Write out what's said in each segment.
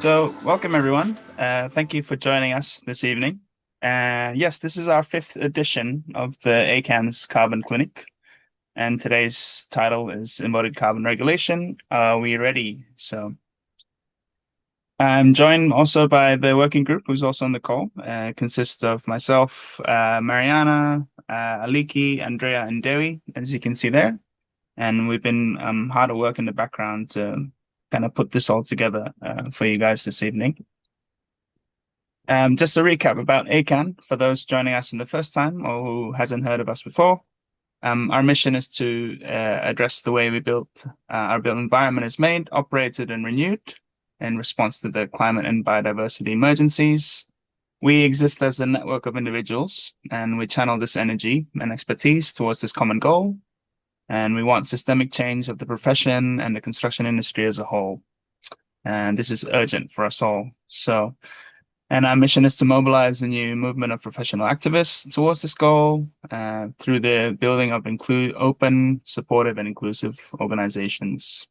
So, welcome everyone. Thank you for joining us this evening. Yes, this is our fifth edition of the ACAN's Carbon Clinic, and today's title is Embodied Carbon Regulation. Are we ready? So, I'm joined also by the working group who's also on the call. Consists of myself, Mariana, Aliki, Andrea, and Dewi, as you can see there. And we've been hard at work in the background to kind of put this all together for you guys this evening. Just a recap about ACAN for those joining us in the first time or who hasn't heard of us before. Our mission is to address the way we our built environment is made, operated, and renewed in response to the climate and biodiversity emergencies. We exist as a network of individuals, and we channel this energy and expertise towards this common goal. And we want systemic change of the profession and the construction industry as a whole. And this is urgent for us all. And our mission is to mobilize a new movement of professional activists towards this goal through the building of open, supportive, and inclusive organizations.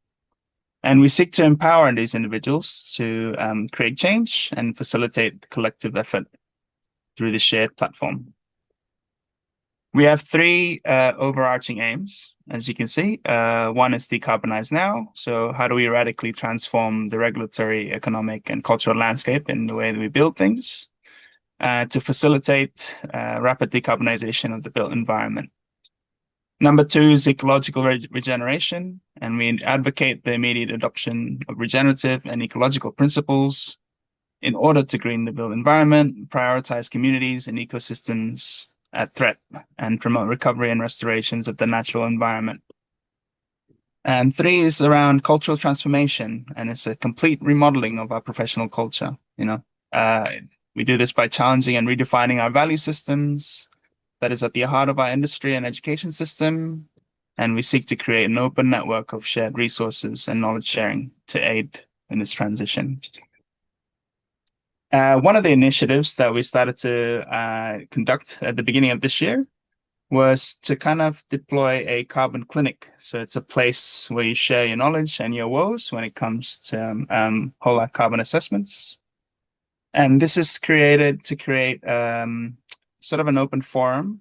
And we seek to empower these individuals to create change and facilitate collective effort through the shared platform. We have three overarching aims, as you can see. One is decarbonize now. So how do we radically transform the regulatory, economic, and cultural landscape in the way that we build things to facilitate rapid decarbonization of the built environment? Number two is ecological regeneration, and we advocate the immediate adoption of regenerative and ecological principles in order to green the built environment, prioritize communities and ecosystems at threat, and promote recovery and restorations of the natural environment. And three is around cultural transformation, and it's a complete remodeling of our professional culture. We do this by challenging and redefining our value systems that is at the heart of our industry and education system, and we seek to create an open network of shared resources and knowledge sharing to aid in this transition. One of the initiatives that we started to conduct at the beginning of this year was to kind of deploy a carbon clinic. So it's a place where you share your knowledge and your woes when it comes to whole life carbon assessments. And this is created to create sort of an open forum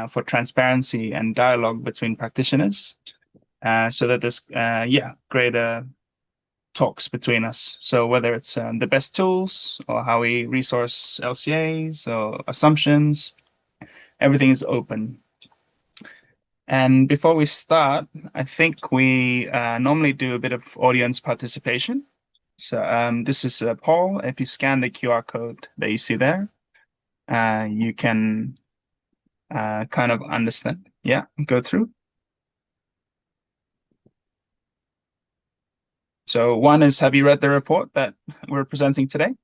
for transparency and dialogue between practitioners so that there's greater talks between us. So whether it's the best tools or how we resource LCAs or assumptions, everything is open. And before we start, I think we normally do a bit of audience participation. So this is Paul. If you scan the QR code that you see there, you can kind of understand. Yeah, go through. So one is, have you read the report that we're presenting today?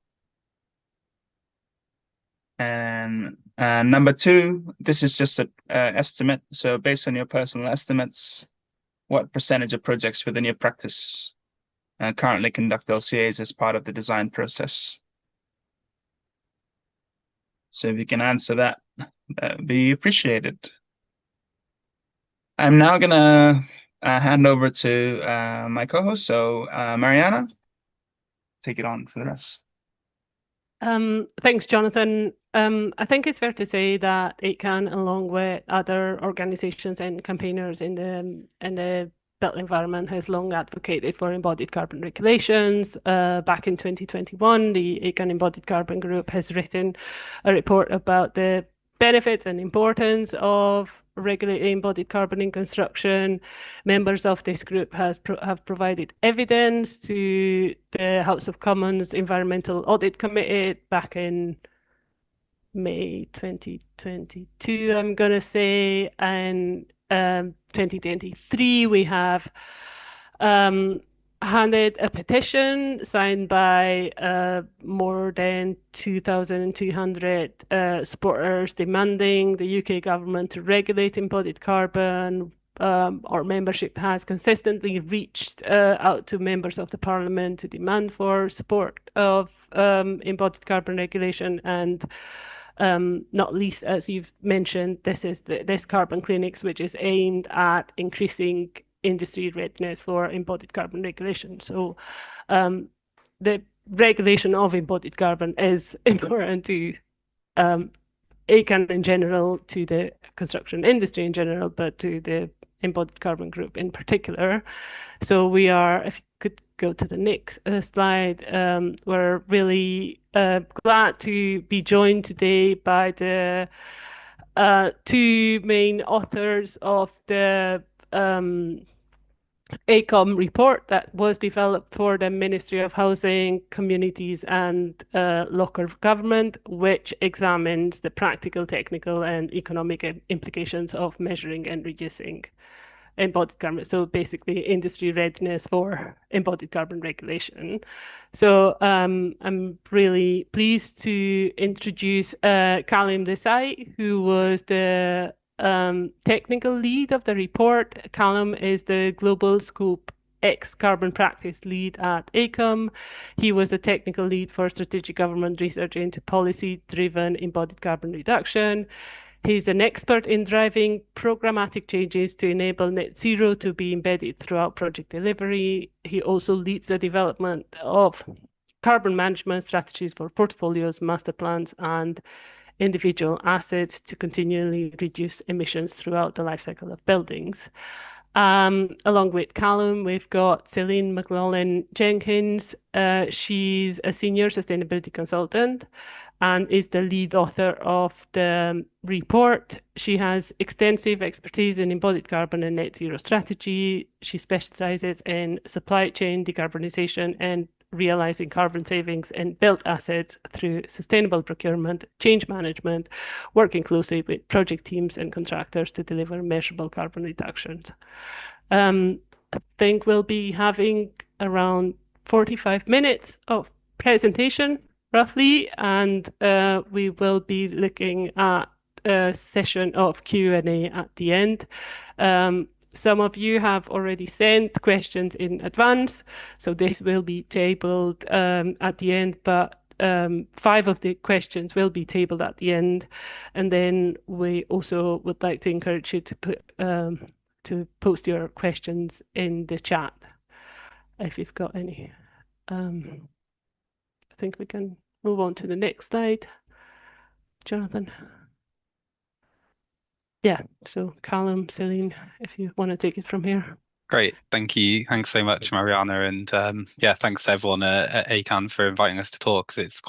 And number two, this is just an estimate. So based on your personal estimates, what percentage of projects within your practice currently conduct LCAs as part of the design process? So if you can answer that, that would be appreciated. I'm now going to hand over to my co-host. So Mariana, take it on for the rest. Thanks, Jonathan. I think it's fair to say that ACAN, along with other organizations and campaigners in the built environment, has long advocated for embodied carbon regulations. Back in 2021, the ACAN Embodied Carbon Group has written a report about the benefits and importance of regulating embodied carbon in construction. Members of this group have provided evidence to the House of Commons Environmental Audit Committee back in May 2022, I'm going to say, and 2023 we have handed a petition signed by more than 2,200 supporters demanding the UK government to regulate embodied carbon. Our membership has consistently reached out to members of the parliament to demand for support of embodied carbon regulation, and not least, as you've mentioned, this carbon clinics, which is aimed at increasing industry readiness for embodied carbon regulation. So the regulation of embodied carbon is important to um, ACAN in general, to the construction industry in general, but to the Embodied Carbon Group in particular. So we are, if you could go to the next slide, we're really glad to be joined today by the two main authors of the AECOM report that was developed for the Ministry of Housing, Communities and Local Government, which examines the practical, technical and economic implications of measuring and reducing embodied carbon. So basically industry readiness for embodied carbon regulation. So I'm really pleased to introduce Kallum Desai, who was the technical lead of the report. Kallum is the Global Scope X Carbon Practice Lead at AECOM. He was the technical lead for strategic government research into policy-driven embodied carbon reduction. He's an expert in driving programmatic changes to enable net zero to be embedded throughout project delivery. He also leads the development of carbon management strategies for portfolios, master plans, and individual assets to continually reduce emissions throughout the life cycle of buildings. Along with Kallum, we've got Celine McLoughlin-Jenkins. She's a senior sustainability consultant and is the lead author of the report. She has extensive expertise in embodied carbon and net zero strategy. She specializes in supply chain decarbonization and realizing carbon savings in built assets through sustainable procurement, change management, working closely with project teams and contractors to deliver measurable carbon reductions. I think we'll be having around 45 minutes of presentation, roughly, and we will be looking at a session of Q&A at the end. Some of you have already sent questions in advance, so this will be tabled at the end, but five of the questions will be tabled at the end. And then we also would like to encourage you to post your questions in the chat if you've got any. I think we can move on to the next slide, Jonathan. Yeah, so Kallum, Celine, if you want to take it from here. Great. Thank you. Thanks so much, Mariana. And yeah, thanks to everyone at ACAN for inviting us to talk. 'Cause it's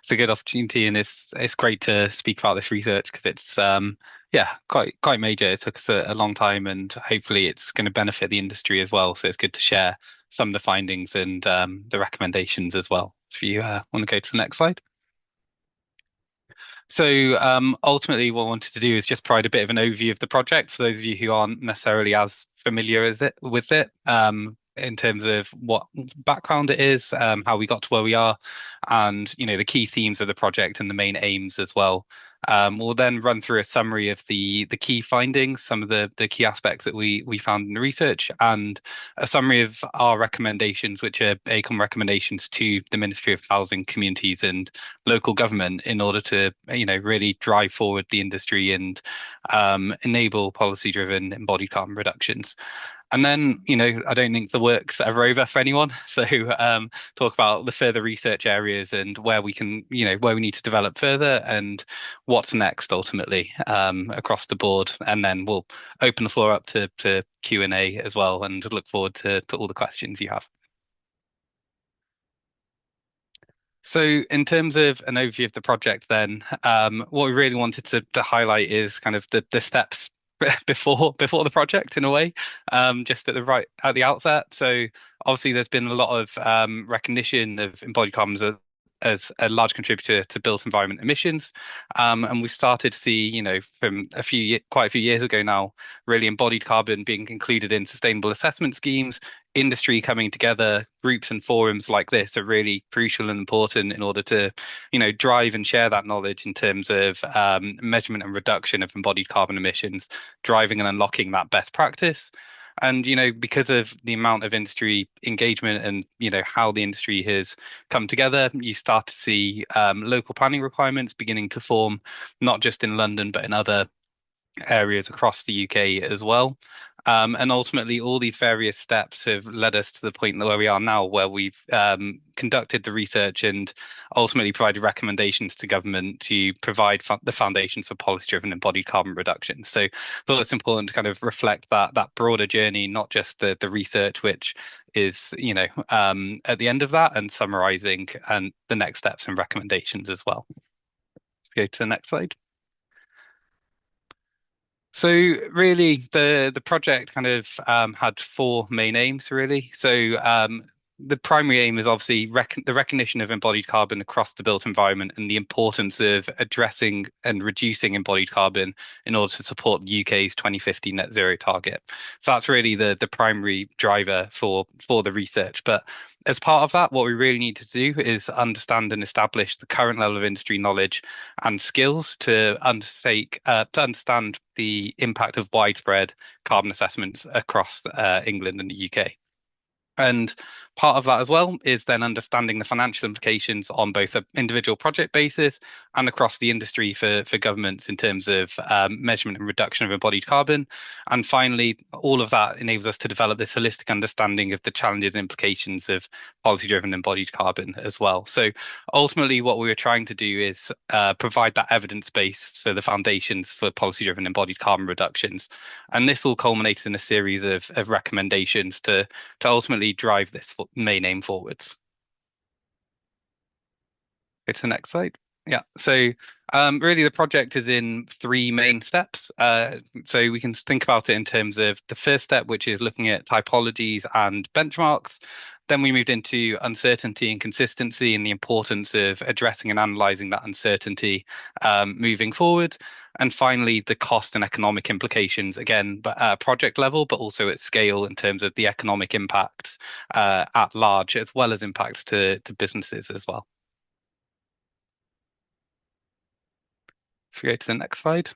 a good opportunity, and it's great to speak about this research because it's yeah, quite major. It took us a long time, and hopefully it's going to benefit the industry as well. So it's good to share some of the findings and the recommendations as well. If you want to go to the next slide. So ultimately, what I wanted to do is just provide a bit of an overview of the project for those of you who aren't necessarily as familiar with it, in terms of what background it is, how we got to where we are, and the key themes of the project and the main aims as well. We'll then run through a summary of the key findings, some of the key aspects that we found in the research, and a summary of our recommendations, which are AECOM recommendations to the Ministry of Housing, Communities and Local Government in order to really drive forward the industry and enable policy-driven embodied carbon reductions. And then, I don't think the work's ever over for anyone. So talk about the further research areas and where we can, where we need to develop further and what's next ultimately across the board. And then we'll open the floor up to Q&A as well and look forward to all the questions you have. So in terms of an overview of the project then, what we really wanted to highlight is kind of the steps before the project in a way, just at the outset. So obviously there's been a lot of recognition of embodied carbon as a large contributor to built environment emissions. And we started to see, from quite a few years ago now, really embodied carbon being included in sustainable assessment schemes, industry coming together, groups and forums like this are really crucial and important in order to, drive and share that knowledge in terms of measurement and reduction of embodied carbon emissions, driving and unlocking that best practice. And, because of the amount of industry engagement and, how the industry has come together, you start to see local planning requirements beginning to form, not just in London, but in other areas across the UK as well. And ultimately, all these various steps have led us to the point where we are now, where we've conducted the research and ultimately provided recommendations to government to provide the foundations for policy-driven embodied carbon reduction. So I thought it's important to kind of reflect that broader journey, not just the research, which is, at the end of that, and summarizing and the next steps and recommendations as well. Go to the next slide. So really, the project kind of had four main aims, really. So the primary aim is obviously the recognition of embodied carbon across the built environment and the importance of addressing and reducing embodied carbon in order to support the UK's 2050 net zero target. So that's really the primary driver for the research. But as part of that, what we really need to do is understand and establish the current level of industry knowledge and skills to understand the impact of widespread carbon assessments across England and the UK. And part of that as well is then understanding the financial implications on both an individual project basis and across the industry for governments in terms of measurement and reduction of embodied carbon. And finally, all of that enables us to develop this holistic understanding of the challenges and implications of policy-driven embodied carbon as well. So ultimately, what we were trying to do is provide that evidence base for the foundations for policy-driven embodied carbon reductions. And this all culminates in a series of recommendations to ultimately drive this main aim forwards. Go to the next slide. Yeah, so really the project is in three main steps. So we can think about it in terms of the first step, which is looking at typologies and benchmarks. Then we moved into uncertainty and consistency and the importance of addressing and analysing that uncertainty moving forward. And finally, the cost and economic implications, again, but at project level, but also at scale in terms of the economic impacts at large, as well as impacts to businesses as well. So we go to the next slide.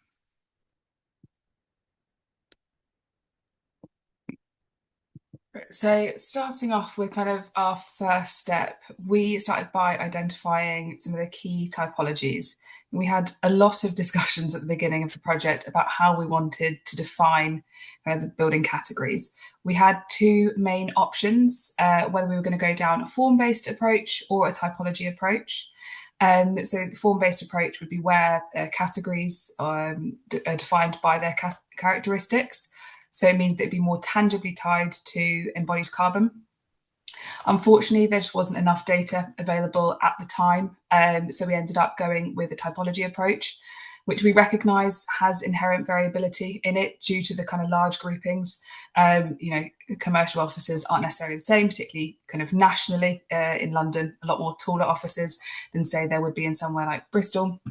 So starting off with kind of our first step, we started by identifying some of the key typologies. We had a lot of discussions at the beginning of the project about how we wanted to define kind of the building categories. We had two main options, whether we were going to go down a form-based approach or a typology approach. So the form-based approach would be where categories are defined by their characteristics. So it means that it'd be more tangibly tied to embodied carbon. Unfortunately, there just wasn't enough data available at the time. So we ended up going with a typology approach, which we recognise has inherent variability in it due to the kind of large groupings. Commercial offices aren't necessarily the same, particularly kind of nationally in London, a lot more taller offices than say there would be in somewhere like Bristol.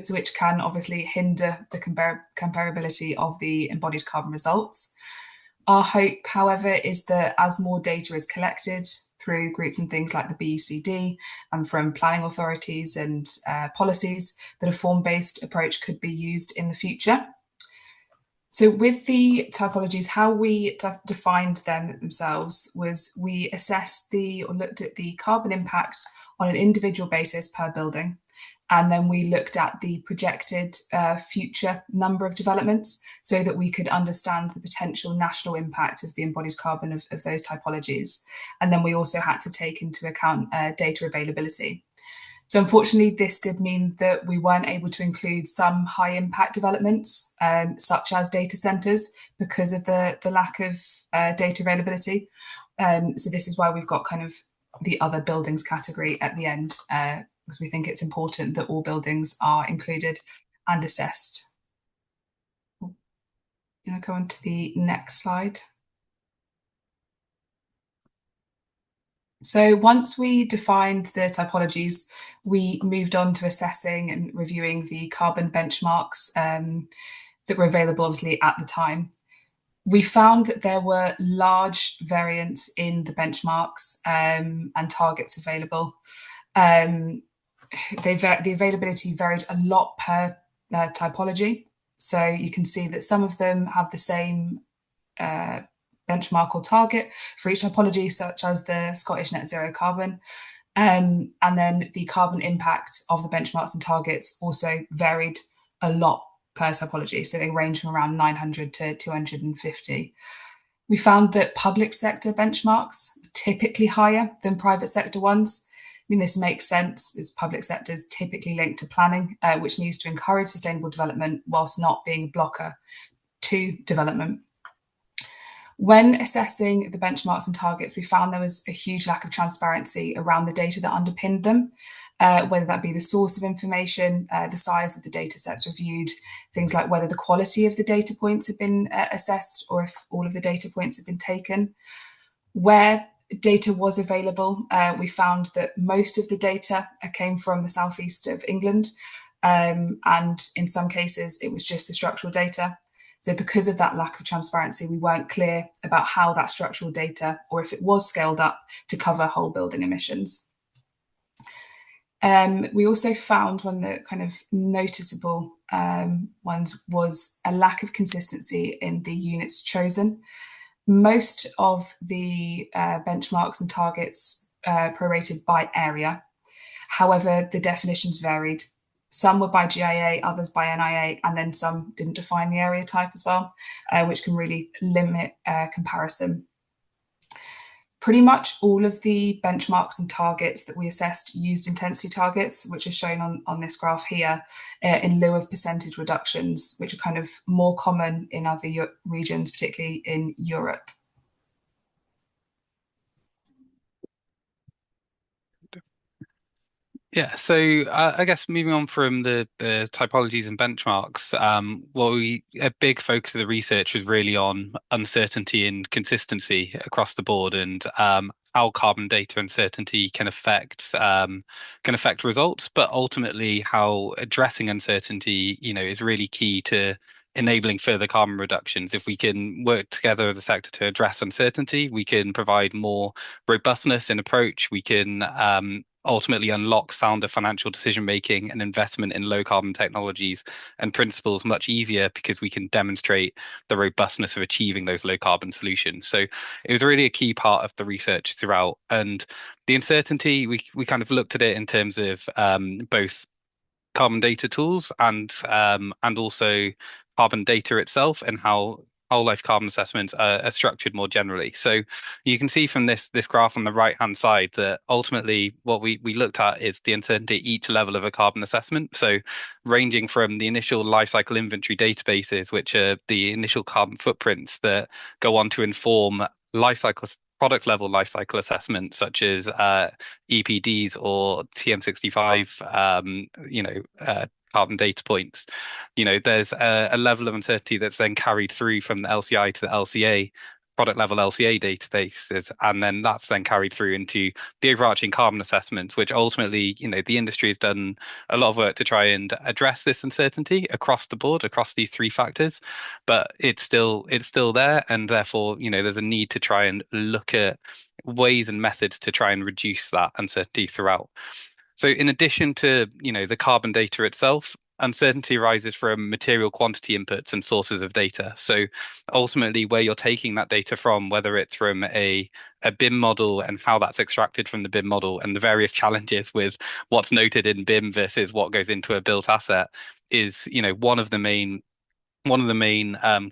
Which can obviously hinder the comparability of the embodied carbon results. Our hope, however, is that as more data is collected through groups and things like the BECD and from planning authorities and policies, that a form-based approach could be used in the future. So with the typologies, how we defined them themselves was we looked at the carbon impact on an individual basis per building. And then we looked at the projected future number of developments so that we could understand the potential national impact of the embodied carbon of those typologies. And then we also had to take into account data availability. So unfortunately, this did mean that we weren't able to include some high impact developments, such as data centres, because of the lack of data availability. So this is why we've got kind of the other buildings category at the end, because we think it's important that all buildings are included and assessed. I'm going to go on to the next slide. So once we defined the typologies, we moved on to assessing and reviewing the carbon benchmarks that were available, obviously, at the time. We found that there were large variants in the benchmarks and targets available. The availability varied a lot per typology. So you can see that some of them have the same benchmark or target for each typology, such as the Scottish net zero carbon. And then the carbon impact of the benchmarks and targets also varied a lot per typology. So they range from around 900 to 250. We found that public sector benchmarks are typically higher than private sector ones. I mean, this makes sense as public sector is typically linked to planning, which needs to encourage sustainable development whilst not being a blocker to development. When assessing the benchmarks and targets, we found there was a huge lack of transparency around the data that underpinned them, whether that be the source of information, the size of the data sets reviewed, things like whether the quality of the data points have been assessed or if all of the data points have been taken. Where data was available, we found that most of the data came from the southeast of England, and in some cases it was just the structural data. So because of that lack of transparency, we weren't clear about how that structural data, or if it was scaled up to cover whole building emissions. We also found one of the kind of noticeable ones was a lack of consistency in the units chosen. Most of the benchmarks and targets prorated by area. However, the definitions varied. Some were by GIA, others by NIA, and then some didn't define the area type as well, which can really limit comparison. Pretty much all of the benchmarks and targets that we assessed used intensity targets, which are shown on this graph here, in lieu of percentage reductions, which are kind of more common in other regions, particularly in Europe. Yeah, so I guess moving on from the typologies and benchmarks, a big focus of the research was really on uncertainty and consistency across the board, and how carbon data uncertainty can affect results, but ultimately how addressing uncertainty, is really key to enabling further carbon reductions. If we can work together as a sector to address uncertainty, we can provide more robustness in approach. We can ultimately unlock sounder financial decision making and investment in low carbon technologies and principles much easier because we can demonstrate the robustness of achieving those low carbon solutions. So it was really a key part of the research throughout. And the uncertainty, we kind of looked at it in terms of both carbon data tools and also carbon data itself and how whole life carbon assessments are structured more generally. So you can see from this graph on the right hand side that ultimately what we looked at is the uncertainty at each level of a carbon assessment. So ranging from the initial life cycle inventory databases, which are the initial carbon footprints that go on to inform product level life cycle assessments such as EPDs or TM65 carbon data points. There's a level of uncertainty that's then carried through from the LCI to the LCA, product level LCA databases, and then that's then carried through into the overarching carbon assessments, which ultimately, the industry has done a lot of work to try and address this uncertainty across the board, across these three factors, but it's still there, and therefore, there's a need to try and look at ways and methods to try and reduce that uncertainty throughout. So in addition to, the carbon data itself, uncertainty arises from material quantity inputs and sources of data. So ultimately where you're taking that data from, whether it's from a BIM model and how that's extracted from the BIM model and the various challenges with what's noted in BIM versus what goes into a built asset is, one of the main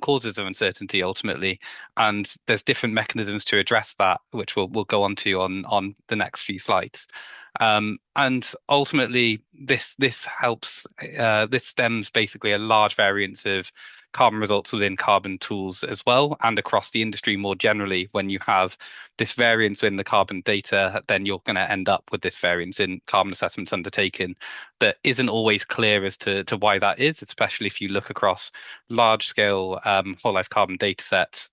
causes of uncertainty ultimately, and there's different mechanisms to address that, which we'll go on to on the next few slides. And ultimately, this stems basically a large variance of carbon results within carbon tools as well, and across the industry more generally. When you have this variance in the carbon data, then you're going to end up with this variance in carbon assessments undertaken that isn't always clear as to why that is, especially if you look across large scale whole life carbon data sets,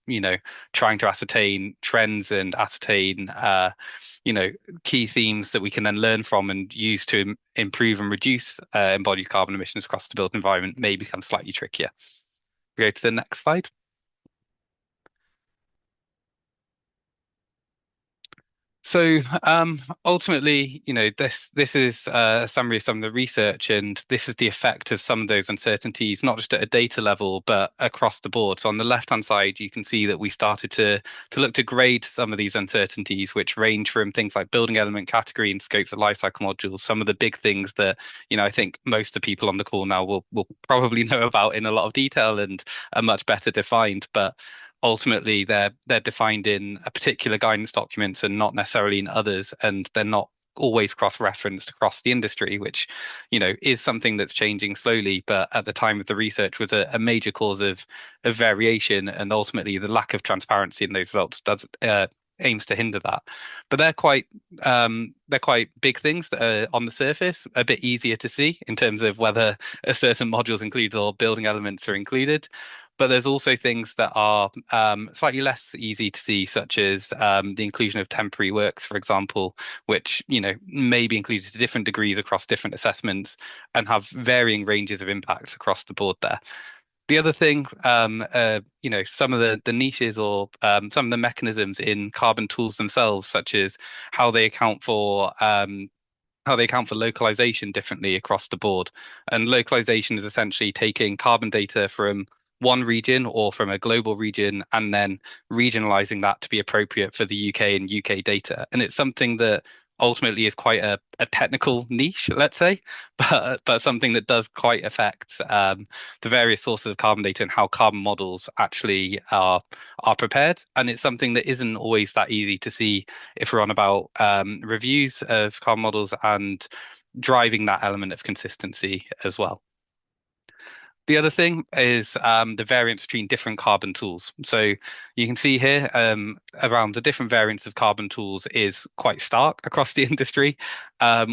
trying to ascertain trends and ascertain key themes that we can then learn from and use to improve and reduce embodied carbon emissions across the built environment may become slightly trickier. Go to the next slide. So ultimately, this is a summary of some of the research, and this is the effect of some of those uncertainties, not just at a data level, but across the board. So on the left-hand side, you can see that we started to look to grade some of these uncertainties, which range from things like building element category and scopes of lifecycle modules. Some of the big things that I think most of the people on the call now will probably know about in a lot of detail and are much better defined, but ultimately they're defined in a particular guidance documents and not necessarily in others, and they're not always cross-referenced across the industry, which is something that's changing slowly, but at the time of the research was a major cause of variation, and ultimately the lack of transparency in those results does aims to hinder that. But they're quite big things that are on the surface, a bit easier to see in terms of whether a certain module is included or building elements are included. But there's also things that are slightly less easy to see, such as the inclusion of temporary works, for example, which may be included to different degrees across different assessments and have varying ranges of impacts across the board there. The other thing, some of the niches or some of the mechanisms in carbon tools themselves, such as how they account for localization differently across the board. And localization is essentially taking carbon data from one region or from a global region and then regionalizing that to be appropriate for the UK and UK data. And it's something that ultimately is quite a technical niche, let's say, but something that does quite affect the various sources of carbon data and how carbon models actually are prepared. And it's something that isn't always that easy to see if we're on about reviews of carbon models and driving that element of consistency as well. The other thing is the variance between different carbon tools. So you can see here around the different variants of carbon tools is quite stark across the industry,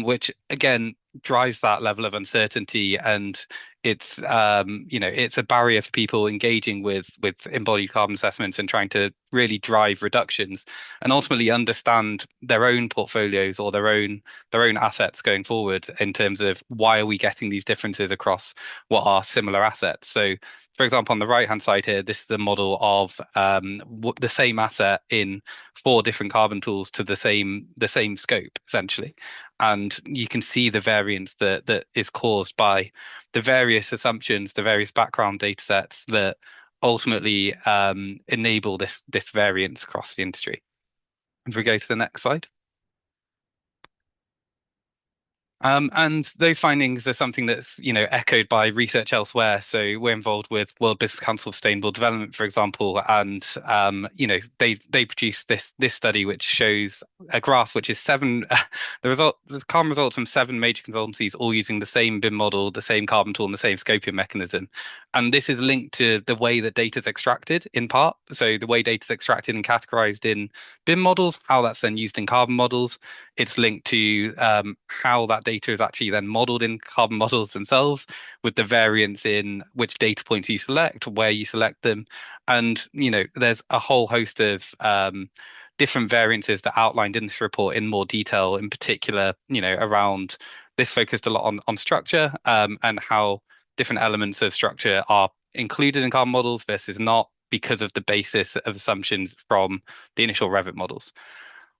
which again drives that level of uncertainty, and it's it's a barrier for people engaging with embodied carbon assessments and trying to really drive reductions and ultimately understand their own portfolios or their own assets going forward in terms of why are we getting these differences across what are similar assets. So for example, on the right hand side here, this is a model of the same asset in 4 different carbon tools to the same scope essentially. And you can see the variance that is caused by the various assumptions, the various background data sets that ultimately enable this variance across the industry. If we go to the next slide. And those findings are something that's, echoed by research elsewhere. So we're involved with World Business Council Sustainable Development, for example, and they produced this study which shows a graph which is the carbon results from 7 major consultancies all using the same BIM model, the same carbon tool, and the same scoping mechanism. And this is linked to the way that data is extracted in part. So the way data is extracted and categorized in BIM models, how that's then used in carbon models. It's linked to how that data is actually then modeled in carbon models themselves, with the variance in which data points you select, where you select them. And, there's a whole host of different variances that are outlined in this report in more detail, in particular, around this focused a lot on structure and how different elements of structure are included in carbon models versus not because of the basis of assumptions from the initial Revit models.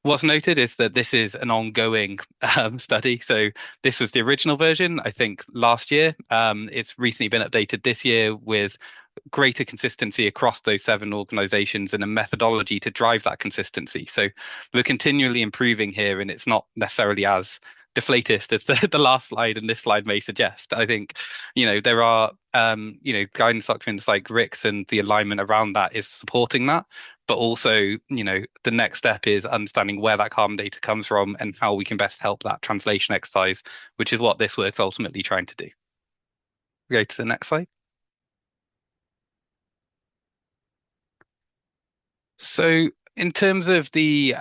What's noted is that this is an ongoing study. So this was the original version, I think, last year. It's recently been updated this year with greater consistency across those 7 organizations and a methodology to drive that consistency. So we're continually improving here, and it's not necessarily as deflatist as the last slide and this slide may suggest. I think, there are, guidance documents like RICS and the alignment around that is supporting that. But also, the next step is understanding where that carbon data comes from and how we can best help that translation exercise, which is what this work's ultimately trying to do. Go to the next slide. So in terms of the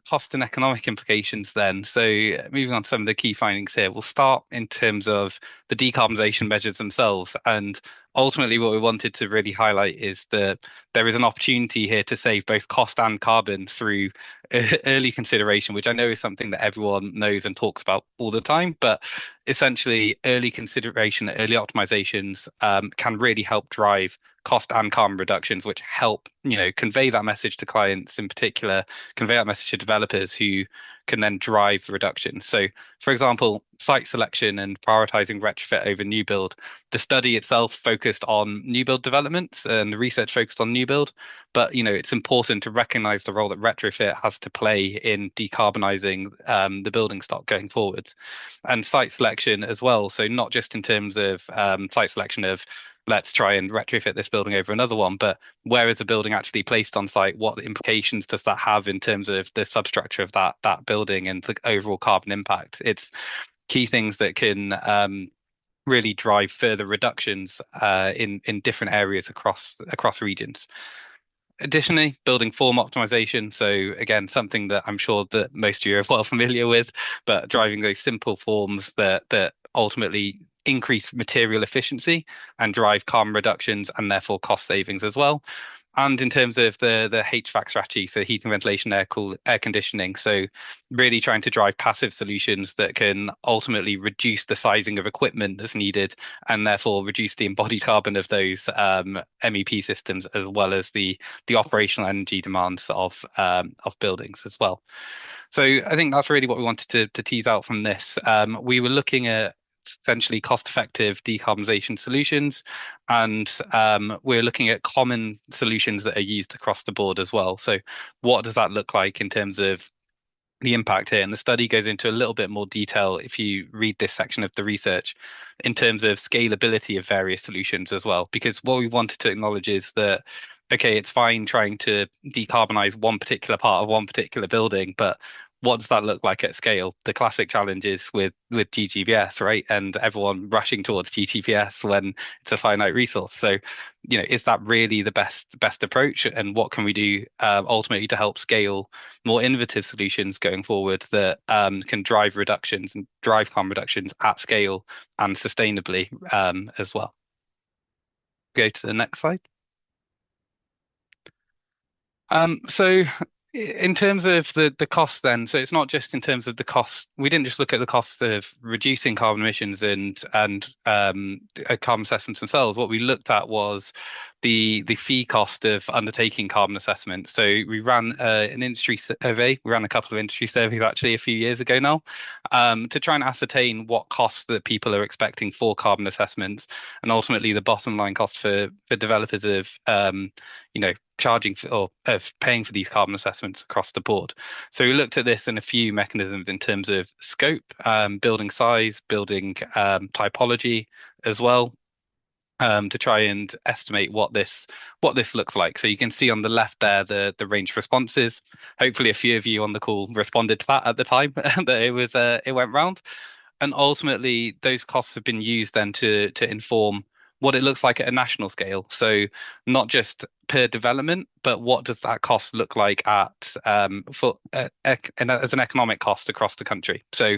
cost and economic implications then, so moving on to some of the key findings here, we'll start in terms of the decarbonisation measures themselves. And ultimately what we wanted to really highlight is that there is an opportunity here to save both cost and carbon through early consideration, which I know is something that everyone knows and talks about all the time, but essentially early consideration, early optimizations can really help drive cost and carbon reductions, which help, convey that message to clients, in particular, convey that message to developers who can then drive the reduction. So, for example, site selection and prioritizing retrofit over new build. The study itself focused on new build developments and the research focused on new build, but it's important to recognize the role that retrofit has to play in decarbonizing the building stock going forwards, and site selection as well. So not just in terms of site selection of let's try and retrofit this building over another one, but where is the building actually placed on site? What implications does that have in terms of the substructure of that building and the overall carbon impact? It's key things that can really drive further reductions in different areas across regions. Additionally, building form optimization. So again, something that I'm sure that most of you are well familiar with, but driving those simple forms that ultimately increase material efficiency and drive carbon reductions and therefore cost savings as well. And in terms of the HVAC strategy, so heating, ventilation, air conditioning, so really trying to drive passive solutions that can ultimately reduce the sizing of equipment that's needed and therefore reduce the embodied carbon of those MEP systems, as well as the operational energy demands of buildings as well. So I think that's really what we wanted to tease out from this. We were looking at essentially cost-effective decarbonisation solutions, and we're looking at common solutions that are used across the board as well. So what does that look like in terms of the impact here? And the study goes into a little bit more detail if you read this section of the research in terms of scalability of various solutions as well, because what we wanted to acknowledge is that okay, it's fine trying to decarbonize one particular part of one particular building, but what does that look like at scale? The classic challenge is with GGBS, right? And everyone rushing towards GGBS when it's a finite resource. So, is that really the best approach? And what can we do ultimately to help scale more innovative solutions going forward that can drive reductions and drive carbon reductions at scale and sustainably as well? Go to the next slide. So in terms of the cost then, so it's not just in terms of the cost. We didn't just look at the costs of reducing carbon emissions and carbon assessments themselves. What we looked at was the fee cost of undertaking carbon assessment. So we ran an industry survey. We ran a couple of industry surveys actually a few years ago now to try and ascertain what costs that people are expecting for carbon assessments, and ultimately the bottom line cost for developers of charging for, or of paying for these carbon assessments across the board. So we looked at this in a few mechanisms in terms of scope, building size, building typology as well, to try and estimate what this looks like. So you can see on the left there the range of responses. Hopefully a few of you on the call responded to that at the time that it went round. And ultimately those costs have been used then to inform what it looks like at a national scale. So not just per development, but what does that cost look like at as an economic cost across the country? So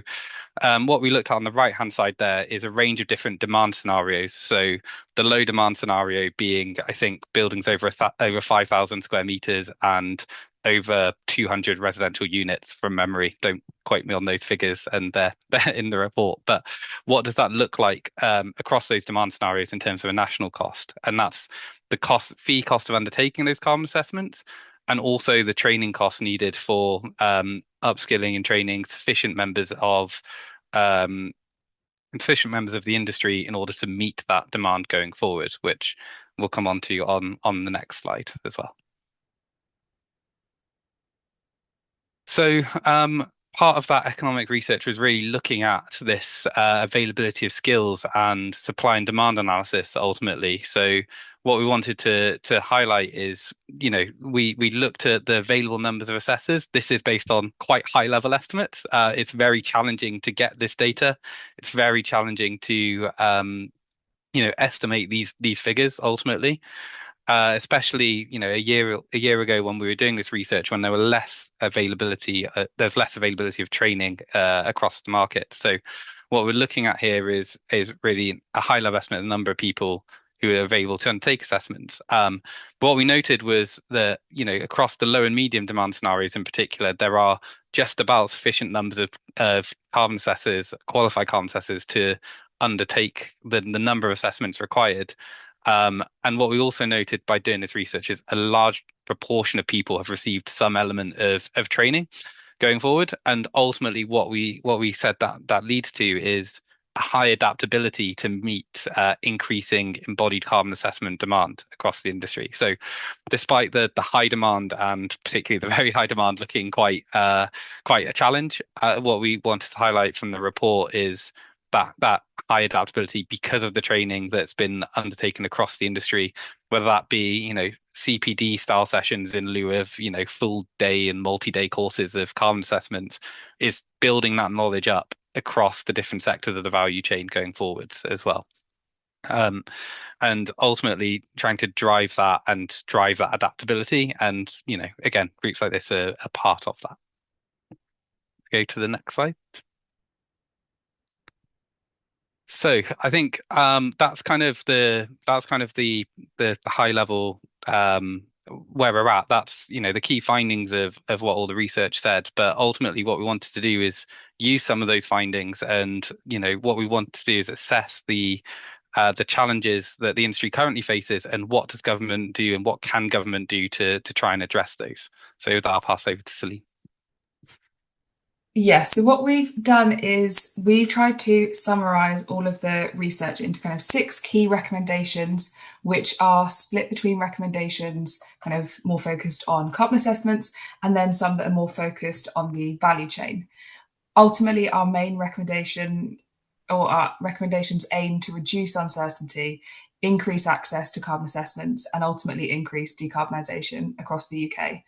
what we looked at on the right-hand side there is a range of different demand scenarios. So the low demand scenario being, I think, buildings over 5,000 square meters and over 200 residential units from memory. Don't quote me on those figures, and they're in the report. But what does that look like across those demand scenarios in terms of a national cost? And that's the fee cost of undertaking those carbon assessments, and also the training costs needed for upskilling and training sufficient members of the industry in order to meet that demand going forward, which we'll come on to on the next slide as well. So part of that economic research was really looking at this availability of skills and supply and demand analysis ultimately. So what we wanted to highlight is, we looked at the available numbers of assessors. This is based on quite high level estimates. It's very challenging to get this data. It's very challenging to estimate these figures ultimately. Especially, a year ago when we were doing this research, when there were less availability, there's less availability of training across the market. So what we're looking at here is really a high level estimate of the number of people who are available to undertake assessments. But what we noted was that, across the low and medium demand scenarios in particular, there are just about sufficient numbers of carbon assessors, qualified carbon assessors, to undertake the number of assessments required. And what we also noted by doing this research is a large proportion of people have received some element of training going forward. And ultimately what we said that leads to is a high adaptability to meet increasing embodied carbon assessment demand across the industry. So despite the high demand, and particularly the very high demand looking quite a challenge, what we wanted to highlight from the report is that high adaptability because of the training that's been undertaken across the industry, whether that be, CPD style sessions in lieu of, full day and multi-day courses of carbon assessment, is building that knowledge up across the different sectors of the value chain going forwards as well. And ultimately trying to drive that adaptability. And, again, groups like this are part of that. Go to the next slide. So I think that's kind of the high level where we're at. That's the key findings of what all the research said. But ultimately, what we wanted to do is use some of those findings, and what we want to do is assess the challenges that the industry currently faces, and what does government do, and what can government do to try and address those. So with that, I'll pass over to Celine. Yeah, so what we've done is we've tried to summarize all of the research into kind of 6 key recommendations, which are split between recommendations kind of more focused on carbon assessments, and then some that are more focused on the value chain. Ultimately, our main recommendation, or our recommendations, aim to reduce uncertainty, increase access to carbon assessments, and ultimately increase decarbonisation across the UK.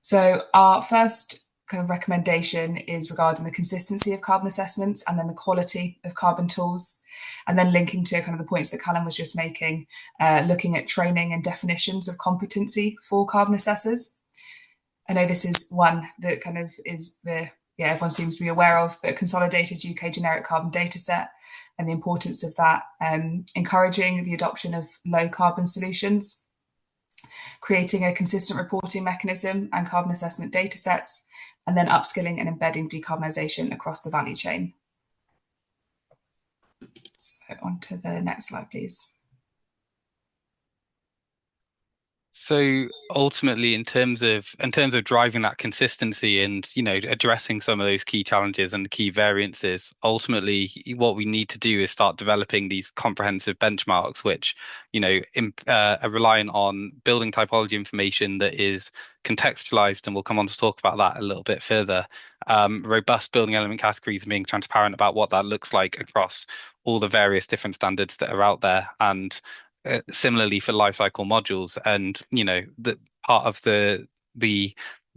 So our first kind of recommendation is regarding the consistency of carbon assessments, and then the quality of carbon tools, and then linking to kind of the points that Kallum was just making, looking at training and definitions of competency for carbon assessors. I know this is one that kind of is everyone seems to be aware of, but consolidated UK generic carbon data set and the importance of that, encouraging the adoption of low carbon solutions, creating a consistent reporting mechanism and carbon assessment data sets, and then upskilling and embedding decarbonisation across the value chain. So on to the next slide, please. So ultimately, in terms of driving that consistency and addressing some of those key challenges and key variances, ultimately what we need to do is start developing these comprehensive benchmarks, which are reliant on building typology information that is contextualized, and we'll come on to talk about that a little bit further. Robust building element categories and being transparent about what that looks like across all the various different standards that are out there, and similarly for life cycle modules. And the part of the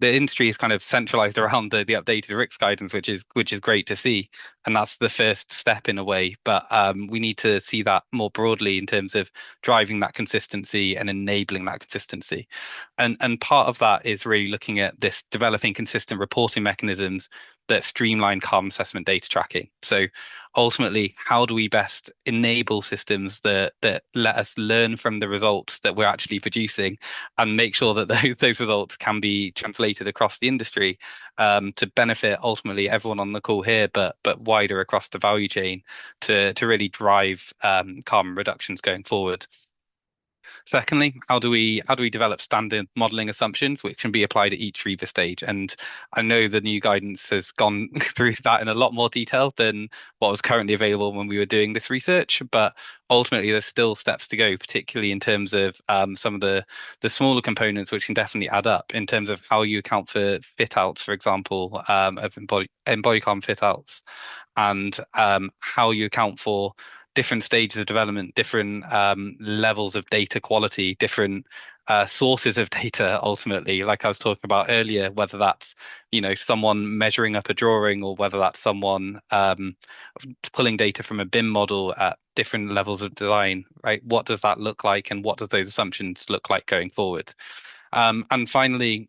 industry is kind of centralized around the updated RICS guidance, which is great to see, and that's the first step in a way. But we need to see that more broadly in terms of driving that consistency and enabling that consistency. And part of that is really looking at this, developing consistent reporting mechanisms that streamline carbon assessment data tracking. So ultimately, how do we best enable systems that let us learn from the results that we're actually producing, and make sure that those results can be translated across the industry, to benefit ultimately everyone on the call here, but wider across the value chain, to really drive carbon reductions going forward. Secondly, how do we develop standard modelling assumptions which can be applied at each REBA stage? And I know the new guidance has gone through that in a lot more detail than what was currently available when we were doing this research, but ultimately there's still steps to go, particularly in terms of some of the smaller components, which can definitely add up in terms of how you account for fit outs, for example, of embodied carbon fit outs, and how you account for different stages of development, different levels of data quality, different sources of data, ultimately, like I was talking about earlier, whether that's someone measuring up a drawing, or whether that's someone pulling data from a BIM model at different levels of design, right? What does that look like, and what does those assumptions look like going forward? And finally,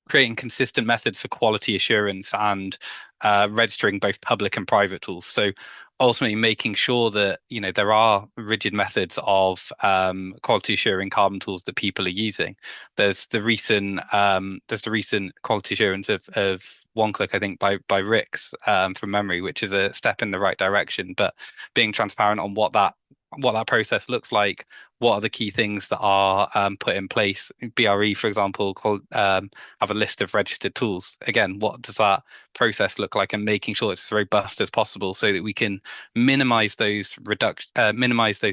creating consistent methods for quality assurance and registering both public and private tools. So ultimately making sure that there are rigid methods of quality assuring carbon tools that people are using. There's the recent quality assurance of one click, I think, by RICS from memory, which is a step in the right direction, but being transparent on what that what that process looks like, what are the key things that are put in place. BRE, for example, have a list of registered tools. Again, what does that process look like, and making sure it's as robust as possible so that we can minimize those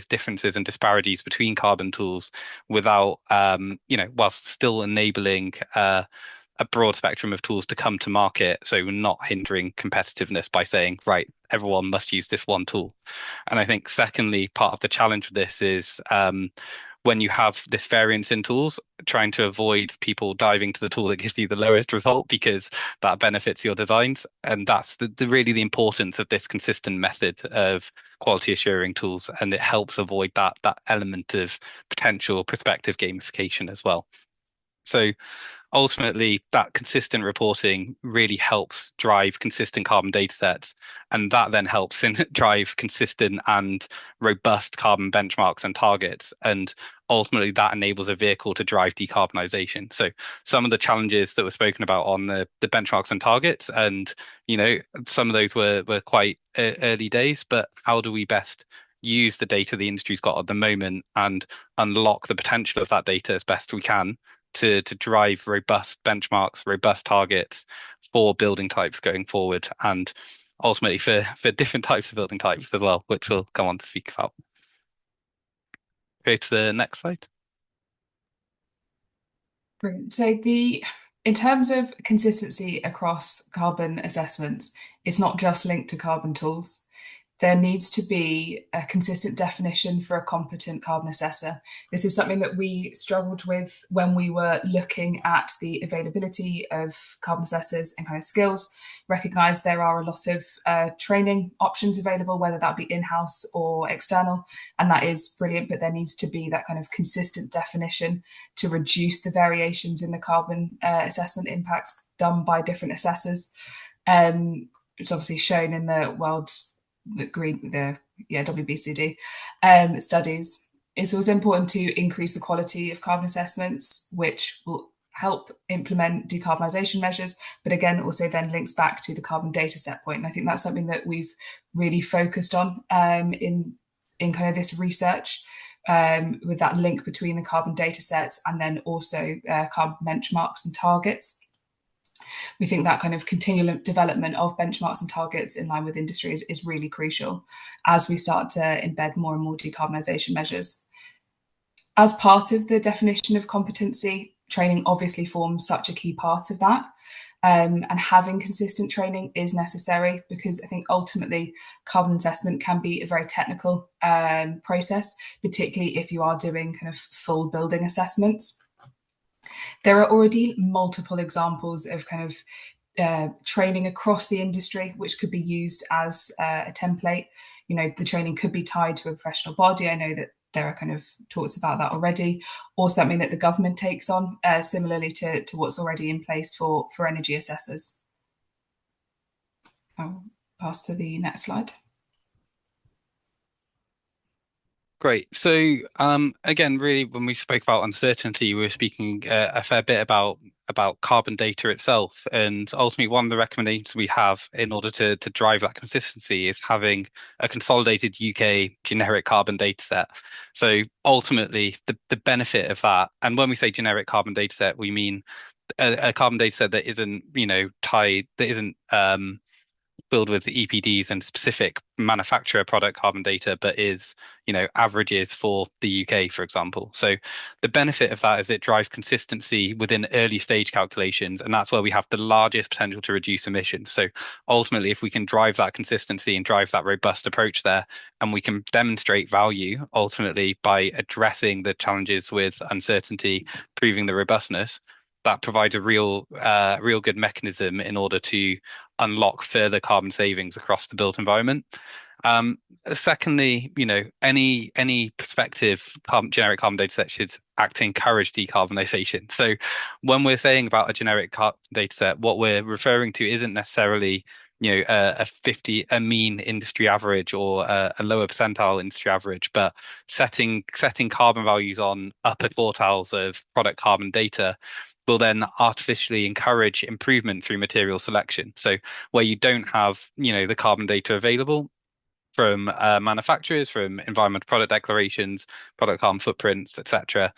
differences and disparities between carbon tools without, whilst still enabling a broad spectrum of tools to come to market. So we're not hindering competitiveness by saying, right, everyone must use this one tool. And I think secondly, part of the challenge with this is when you have this variance in tools, trying to avoid people diving to the tool that gives you the lowest result because that benefits your designs. And that's really the importance of this consistent method of quality assuring tools. And it helps avoid that element of potential prospective gamification as well. So ultimately, that consistent reporting really helps drive consistent carbon data sets, and that then helps drive consistent and robust carbon benchmarks and targets. And ultimately, that enables a vehicle to drive decarbonisation. So some of the challenges that were spoken about on the benchmarks and targets, and some of those were quite early days, but how do we best use the data the industry's got at the moment and unlock the potential of that data as best we can to drive robust benchmarks, robust targets for building types going forward, and ultimately for different types of building types as well, which we'll come on to speak about. Go to the next slide. Brilliant. So in terms of consistency across carbon assessments, it's not just linked to carbon tools. There needs to be a consistent definition for a competent carbon assessor. This is something that we struggled with when we were looking at the availability of carbon assessors and kind of skills. Recognise there are a lot of training options available, whether that be in-house or external, and that is brilliant, but there needs to be that kind of consistent definition to reduce the variations in the carbon assessment impacts done by different assessors. It's obviously shown in the WBCD studies. It's also important to increase the quality of carbon assessments, which will help implement decarbonisation measures, but again, also then links back to the carbon data set point. And I think that's something that we've really focused on in kind of this research, with that link between the carbon data sets and then also carbon benchmarks and targets. We think that kind of continual development of benchmarks and targets in line with industry is really crucial as we start to embed more and more decarbonisation measures. As part of the definition of competency, training obviously forms such a key part of that. And having consistent training is necessary because I think ultimately carbon assessment can be a very technical process, particularly if you are doing kind of full building assessments. There are already multiple examples of kind of training across the industry, which could be used as a template. The training could be tied to a professional body. I know that there are kind of talks about that already, or something that the government takes on, similarly to what's already in place for energy assessors. I'll pass to the next slide. Great. So again, really, when we spoke about uncertainty, we were speaking a fair bit about carbon data itself. And ultimately, one of the recommendations we have in order to drive that consistency is having a consolidated UK generic carbon data set. So ultimately, the benefit of that, and when we say generic carbon data set, we mean a carbon data set that isn't, tied, that isn't filled with EPDs and specific manufacturer product carbon data, but is, averages for the UK, for example. So the benefit of that is it drives consistency within early stage calculations, and that's where we have the largest potential to reduce emissions. So ultimately, if we can drive that consistency and drive that robust approach there, and we can demonstrate value ultimately by addressing the challenges with uncertainty, proving the robustness, that provides a real good mechanism in order to unlock further carbon savings across the built environment. Secondly, any prospective generic carbon data set should act to encourage decarbonisation. So when we're saying about a generic data set, what we're referring to isn't necessarily a mean industry average or a lower percentile industry average, but setting carbon values on upper quartiles of product carbon data will then artificially encourage improvement through material selection. So where you don't have, the carbon data available, from manufacturers, from environmental product declarations, product carbon footprints, etc.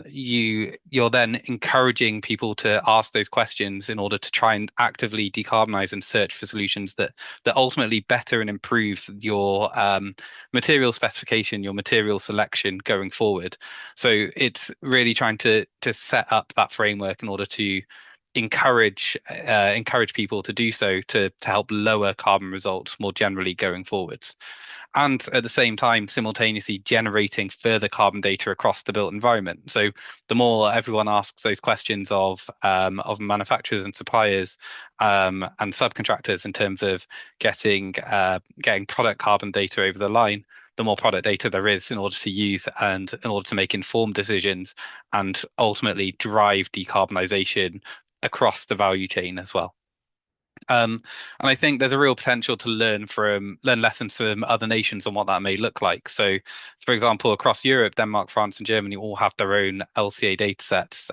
You're then encouraging people to ask those questions in order to try and actively decarbonize and search for solutions that ultimately better and improve your material specification, your material selection going forward. So it's really trying to set up that framework in order to encourage people to do so to help lower carbon results more generally going forwards, and at the same time simultaneously generating further carbon data across the built environment. So the more everyone asks those questions of manufacturers and suppliers and subcontractors in terms of getting product carbon data over the line, the more product data there is in order to use and in order to make informed decisions and ultimately drive decarbonisation across the value chain as well. And I think there's a real potential to learn lessons from other nations on what that may look like. So, for example, across Europe, Denmark, France, and Germany all have their own LCA data sets.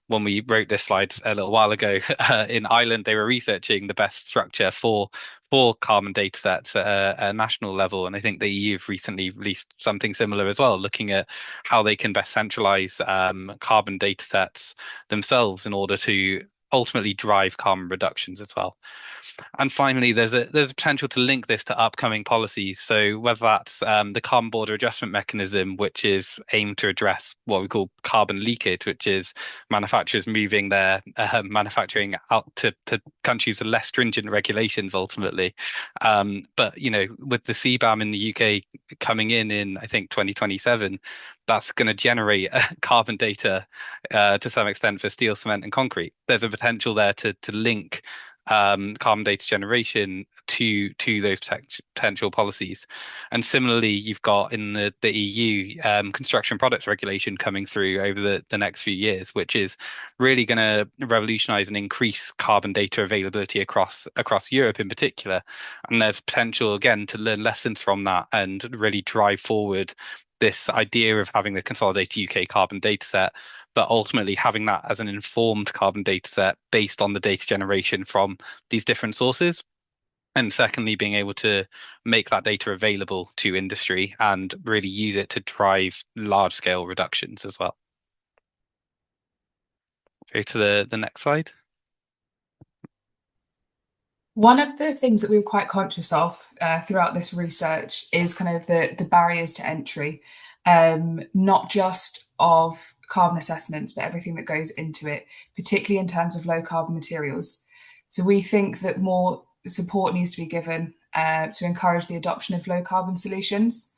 When we wrote this slide a little while ago, in Ireland, they were researching the best structure for carbon data sets at a national level. And I think the EU have recently released something similar as well, looking at how they can best centralize carbon data sets themselves in order to ultimately drive carbon reductions as well. And finally, there's a potential to link this to upcoming policies. So whether that's the carbon border adjustment mechanism, which is aimed to address what we call carbon leakage, which is manufacturers moving their manufacturing out to countries with less stringent regulations ultimately. But with the CBAM in the UK coming in I think 2027, that's going to generate carbon data to some extent for steel, cement, and concrete. There's a potential there to link carbon data generation to those potential policies. And similarly, you've got in the EU construction products regulation coming through over the next few years, which is really going to revolutionize and increase carbon data availability across Europe in particular. And there's potential again to learn lessons from that and really drive forward this idea of having the consolidated UK carbon data set, but ultimately having that as an informed carbon data set based on the data generation from these different sources. And secondly, being able to make that data available to industry and really use it to drive large scale reductions as well. Go to the next slide. One of the things that we were quite conscious of throughout this research is kind of the barriers to entry, not just of carbon assessments, but everything that goes into it, particularly in terms of low carbon materials. So we think that more support needs to be given to encourage the adoption of low carbon solutions.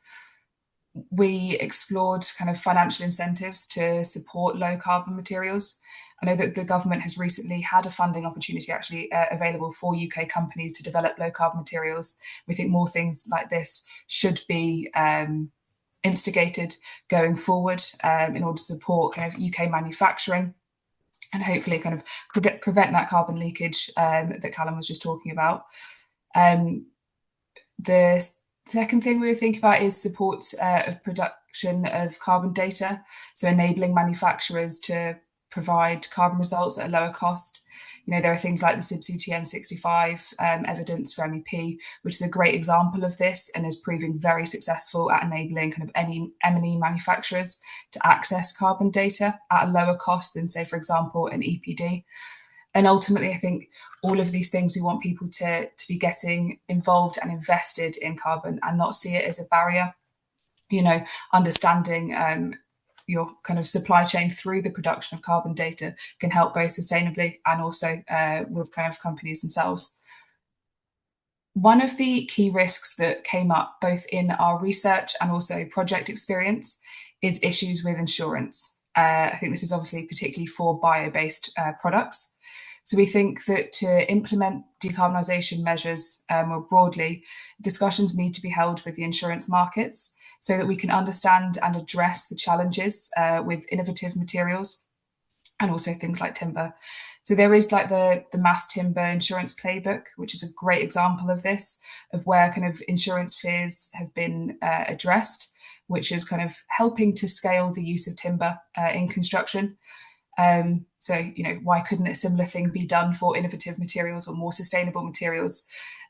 We explored kind of financial incentives to support low carbon materials. I know that the government has recently had a funding opportunity actually available for UK companies to develop low carbon materials. We think more things like this should be instigated going forward in order to support kind of UK manufacturing and hopefully kind of prevent that carbon leakage that Kallum was just talking about. The second thing we were thinking about is support of production of carbon data, so enabling manufacturers to provide carbon results at a lower cost. There are things like the CIBSE TM65 evidence for MEP, which is a great example of this and is proving very successful at enabling kind of M&E manufacturers to access carbon data at a lower cost than, say, for example, an EPD. And ultimately, I think all of these things, we want people to be getting involved and invested in carbon and not see it as a barrier. Understanding your kind of supply chain through the production of carbon data can help both sustainably and also with kind of companies themselves. One of the key risks that came up both in our research and also project experience is issues with insurance. I think this is obviously particularly for bio-based products. So we think that to implement decarbonisation measures more broadly, discussions need to be held with the insurance markets so that we can understand and address the challenges with innovative materials and also things like timber. So there is like the mass timber insurance playbook, which is a great example of this, of where kind of insurance fears have been addressed, which is kind of helping to scale the use of timber in construction. So, why couldn't a similar thing be done for innovative materials or more sustainable materials?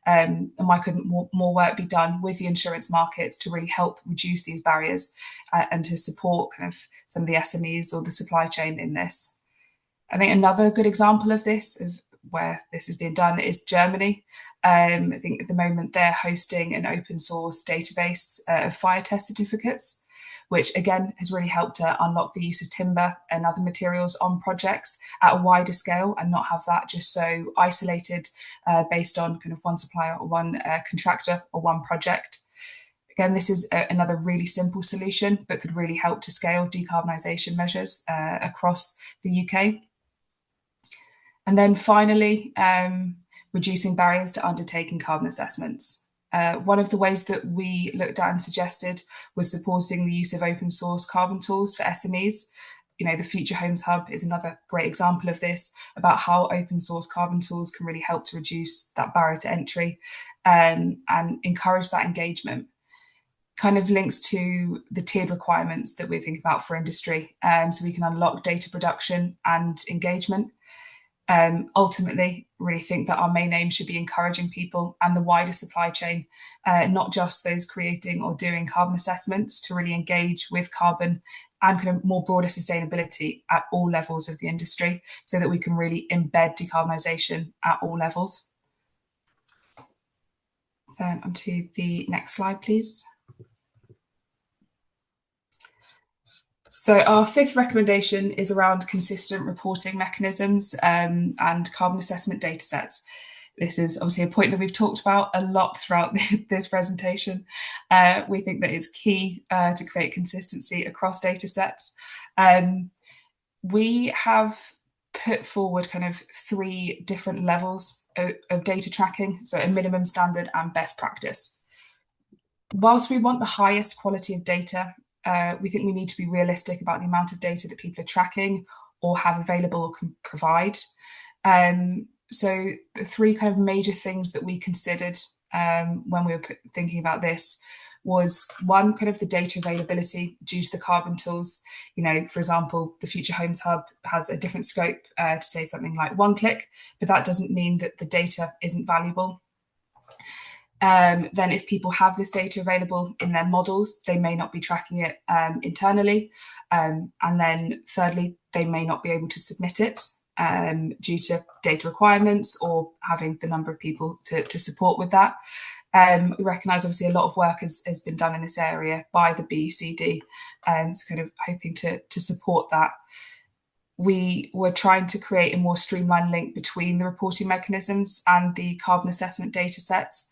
And why couldn't more work be done with the insurance markets to really help reduce these barriers and to support kind of some of the SMEs or the supply chain in this? I think another good example of this, of where this is being done, is Germany. I think at the moment they're hosting an open source database of fire test certificates, which again has really helped to unlock the use of timber and other materials on projects at a wider scale, and not have that just so isolated based on kind of one supplier or one contractor or one project. Again, this is another really simple solution, but could really help to scale decarbonisation measures across the UK. And then finally, reducing barriers to undertaking carbon assessments. One of the ways that we looked at and suggested was supporting the use of open source carbon tools for SMEs. The Future Homes Hub is another great example of this, about how open source carbon tools can really help to reduce that barrier to entry and encourage that engagement. Kind of links to the tiered requirements that we think about for industry, so we can unlock data production and engagement. Ultimately, really think that our main aim should be encouraging people and the wider supply chain, not just those creating or doing carbon assessments, to really engage with carbon and kind of more broader sustainability at all levels of the industry, so that we can really embed decarbonisation at all levels. Then onto the next slide, please. So our fifth recommendation is around consistent reporting mechanisms and carbon assessment data sets. This is obviously a point that we've talked about a lot throughout this presentation. We think that it's key to create consistency across data sets. We have put forward kind of 3 different levels of data tracking, so a minimum standard and best practice. Whilst we want the highest quality of data, we think we need to be realistic about the amount of data that people are tracking or have available or can provide. So the 3 kind of major things that we considered when we were thinking about this was, one, kind of the data availability due to the carbon tools. For example, the Future Homes Hub has a different scope to say something like 1 click, but that doesn't mean that the data isn't valuable. Then if people have this data available in their models, they may not be tracking it internally. And then thirdly, they may not be able to submit it due to data requirements or having the number of people to support with that. We recognise obviously a lot of work has been done in this area by the BECD, so kind of hoping to support that. We were trying to create a more streamlined link between the reporting mechanisms and the carbon assessment data sets.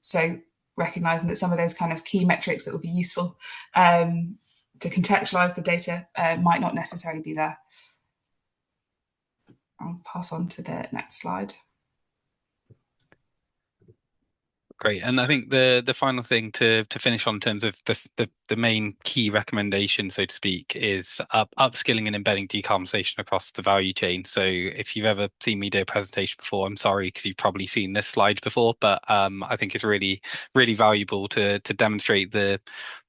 So recognising that some of those kind of key metrics that would be useful to contextualise the data might not necessarily be there. I'll pass on to the next slide. Great, and I think the final thing to finish on in terms of the main key recommendation, so to speak, is upskilling and embedding decarbonisation across the value chain. So if you've ever seen me do a presentation before, I'm sorry, because you've probably seen this slide before, but I think it's really valuable to demonstrate the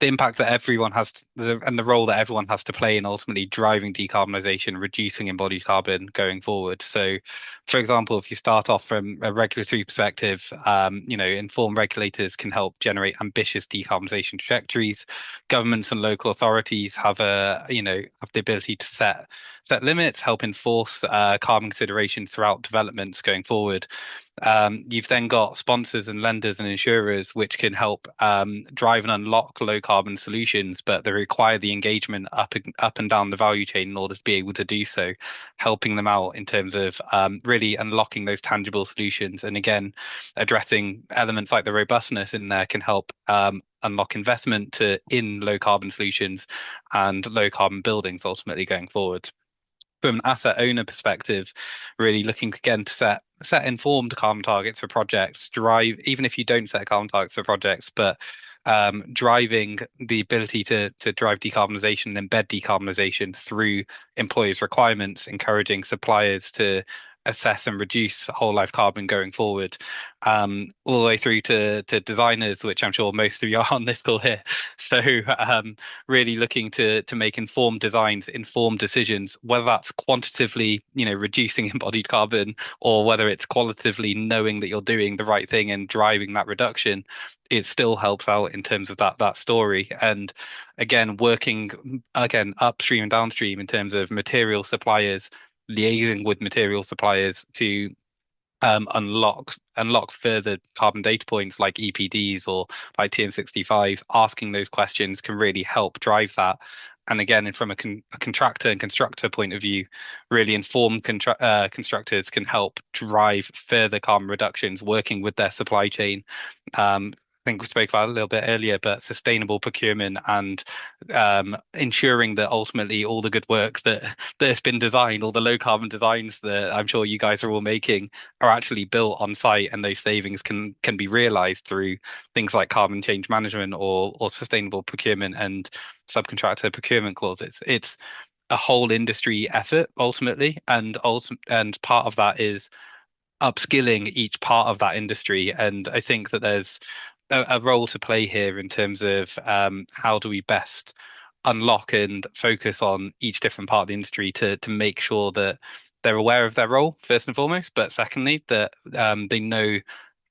impact that everyone has and the role that everyone has to play in ultimately driving decarbonisation, reducing embodied carbon going forward. So, for example, if you start off from a regulatory perspective, informed regulators can help generate ambitious decarbonisation trajectories. Governments and local authorities have the ability to set limits, help enforce carbon considerations throughout developments going forward. You've then got sponsors and lenders and insurers which can help drive and unlock low carbon solutions, but they require the engagement up and down the value chain in order to be able to do so, helping them out in terms of really unlocking those tangible solutions. And again, addressing elements like the robustness in there can help unlock investment in low carbon solutions and low carbon buildings ultimately going forward. From an asset owner perspective, really looking again to set informed carbon targets for projects, even if you don't set carbon targets for projects, but driving the ability to drive decarbonisation and embed decarbonisation through employers' requirements, encouraging suppliers to assess and reduce whole life carbon going forward, all the way through to designers, which I'm sure most of you are on this call here. So really looking to make informed designs, informed decisions, whether that's quantitatively, reducing embodied carbon, or whether it's qualitatively knowing that you're doing the right thing and driving that reduction. It still helps out in terms of that story. And again, working again upstream and downstream in terms of material suppliers, liaising with material suppliers to unlock further carbon data points like EPDs or like TM65s. Asking those questions can really help drive that. And again, from a contractor and constructor point of view, really informed constructors can help drive further carbon reductions, working with their supply chain. I think we spoke about it a little bit earlier, but sustainable procurement and ensuring that ultimately all the good work that's been designed, all the low carbon designs that I'm sure you guys are all making, are actually built on site, and those savings can be realized through things like carbon change management or sustainable procurement and subcontractor procurement clauses. It's a whole industry effort ultimately, and part of that is upskilling each part of that industry. And I think that there's a role to play here in terms of how do we best unlock and focus on each different part of the industry to make sure that they're aware of their role first and foremost, but secondly that they know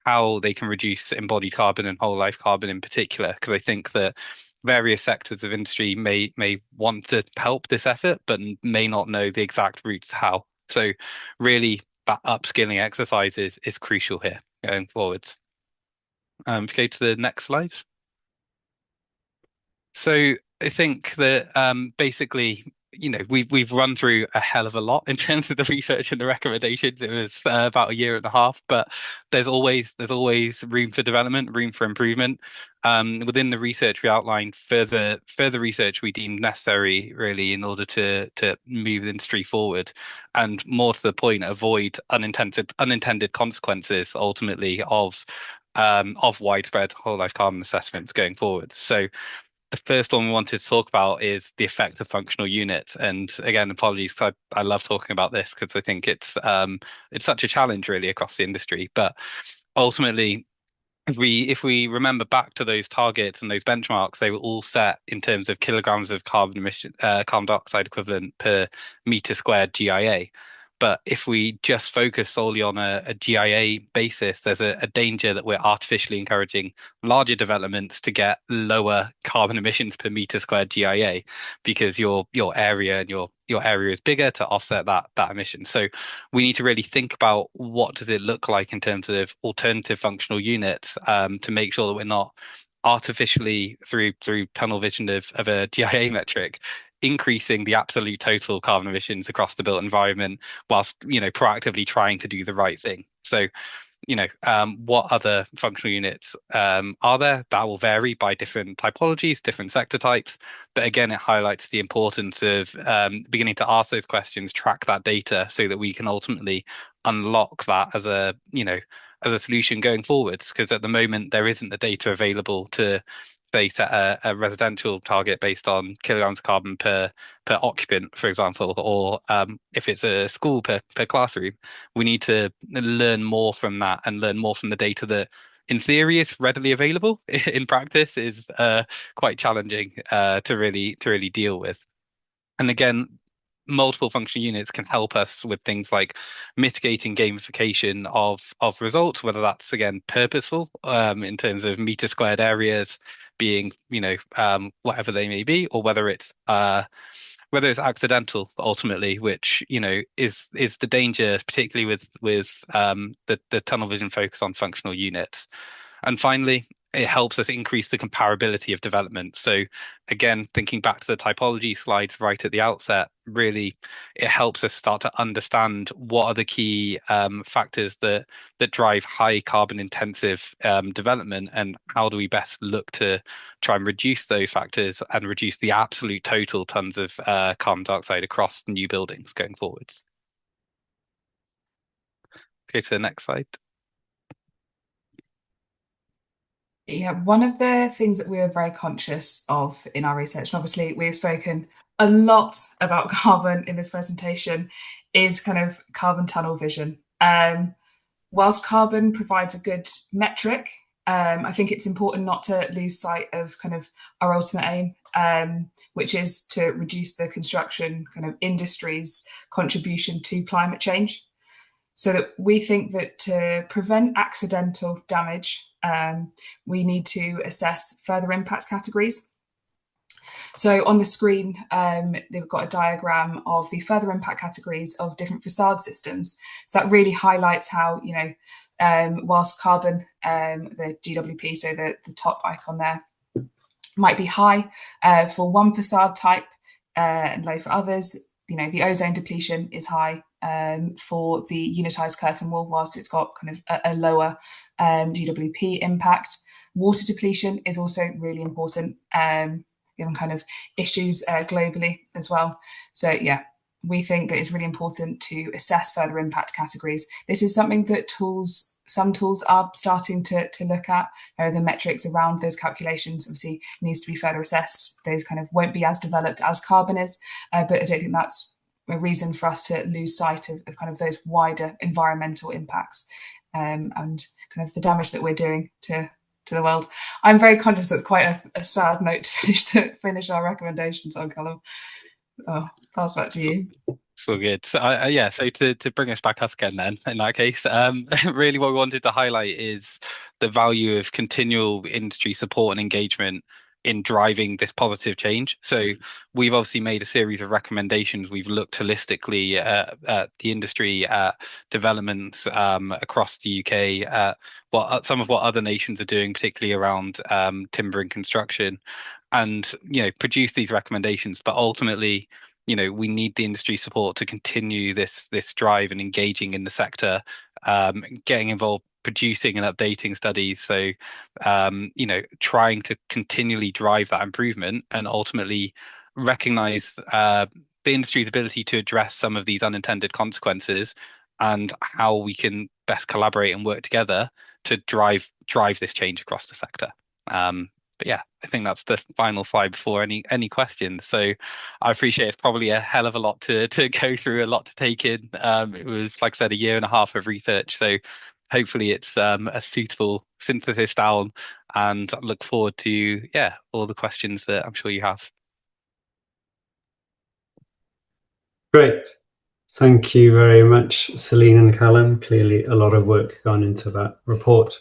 how they can reduce embodied carbon and whole life carbon in particular. Because I think that various sectors of industry may want to help this effort, but may not know the exact routes how. So really, that upskilling exercise is crucial here going forwards. If you go to the next slide. So I think that basically, we've run through a hell of a lot in terms of the research and the recommendations. It was about a year and a half, but there's always room for development, room for improvement. Within the research, we outlined further research we deemed necessary, really, in order to move the industry forward, and more to the point, avoid unintended consequences ultimately of widespread whole life carbon assessments going forward. So the first one we wanted to talk about is the effect of functional units. And again, apologies, 'cause I love talking about this because I think it's such a challenge really across the industry. But ultimately, if we remember back to those targets and those benchmarks, they were all set in terms of kilograms of carbon dioxide equivalent per meter squared GIA. But if we just focus solely on a GIA basis, there's a danger that we're artificially encouraging larger developments to get lower carbon emissions per meter squared GIA, because your area and your area is bigger to offset that emission. So we need to really think about what does it look like in terms of alternative functional units, to make sure that we're not artificially through tunnel vision of a GIA metric increasing the absolute total carbon emissions across the built environment, whilst proactively trying to do the right thing. So what other functional units are there? That will vary by different typologies, different sector types. But again, it highlights the importance of beginning to ask those questions, track that data, so that we can ultimately unlock that as a solution going forwards. Because at the moment, there isn't the data available to say set a residential target based on kilograms of carbon per occupant, for example, or if it's a school per classroom. We need to learn more from that and learn more from the data that in theory is readily available. In practice is quite challenging to really deal with. And again, multiple functional units can help us with things like mitigating gamification of results, whether that's again purposeful in terms of meter squared areas being whatever they may be, or whether it's accidental ultimately, which is the danger, particularly with the tunnel vision focus on functional units. And finally, it helps us increase the comparability of development. So again, thinking back to the typology slides right at the outset, really, it helps us start to understand what are the key factors that drive high carbon intensive development, and how do we best look to try and reduce those factors and reduce the absolute total tons of carbon dioxide across new buildings going forwards. Go to the next slide. Yeah, one of the things that we were very conscious of in our research, and obviously we've spoken a lot about carbon in this presentation is kind of carbon tunnel vision. Whilst carbon provides a good metric, I think it's important not to lose sight of kind of our ultimate aim, which is to reduce the construction kind of industry's contribution to climate change. So that we think that to prevent accidental damage, we need to assess further impact categories. So on the screen, they've got a diagram of the further impact categories of different facade systems. So that really highlights how, you know, whilst carbon, the GWP, so the top icon there, might be high for one facade type and low for others, you know, the ozone depletion is high for the unitized curtain wall, whilst it's got kind of a lower GWP impact. Water depletion is also really important, given kind of issues globally as well. So yeah, we think that it's really important to assess further impact categories. This is something that some tools are starting to look at. The metrics around those calculations obviously needs to be further assessed. Those kind of won't be as developed as carbon is, but I don't think that's a reason for us to lose sight of kind of those wider environmental impacts and kind of the damage that we're doing to the world. I'm very conscious that's quite a sad note to finish our recommendations on, Kallum. Oh, pass back to you. So good. So yeah, so to bring us back up again then, in that case, really what we wanted to highlight is the value of continual industry support and engagement in driving this positive change. So we've obviously made a series of recommendations. We've looked holistically at the industry, developments across the UK, some of what other nations are doing, particularly around timber and construction, and produce these recommendations. But ultimately, we need the industry support to continue this drive and engaging in the sector, getting involved, producing and updating studies. So, trying to continually drive that improvement and ultimately recognize the industry's ability to address some of these unintended consequences and how we can best collaborate and work together to drive this change across the sector. But yeah, I think that's the final slide before any questions. So I appreciate it's probably a hell of a lot to go through, a lot to take in. It was, like I said, a year and a half of research. So hopefully it's a suitable synthesis down, and I look forward to, all the questions that I'm sure you have. Great. Thank you very much, Celine and Kallum. Clearly a lot of work gone into that report.